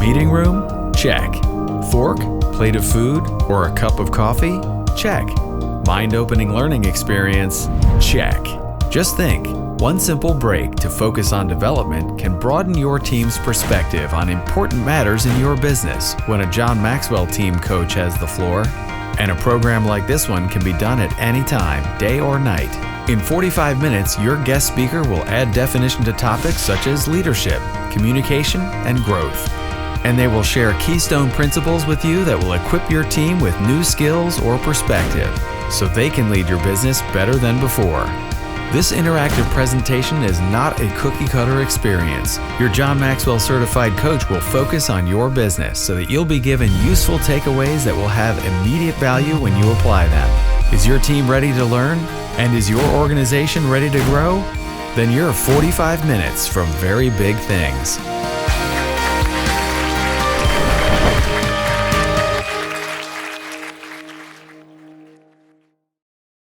Meeting room? Check. Fork, plate of food, or a cup of coffee? Check. Mind-opening learning experience? Check. Just think, one simple break to focus on development can broaden your team's perspective on important matters in your business when a John Maxwell team coach has the floor. And a program like this one can be done at any time, day or night. In 45 minutes, your guest speaker will add definition to topics such as leadership, communication, and growth. And they will share keystone principles with you that will equip your team with new skills or perspective, so they can lead your business better than before. This interactive presentation is not a cookie-cutter experience. Your John Maxwell Certified Coach will focus on your business so that you'll be given useful takeaways that will have immediate value when you apply them. Is your team ready to learn? And is your organization ready to grow? Then you're 45 minutes from very big things.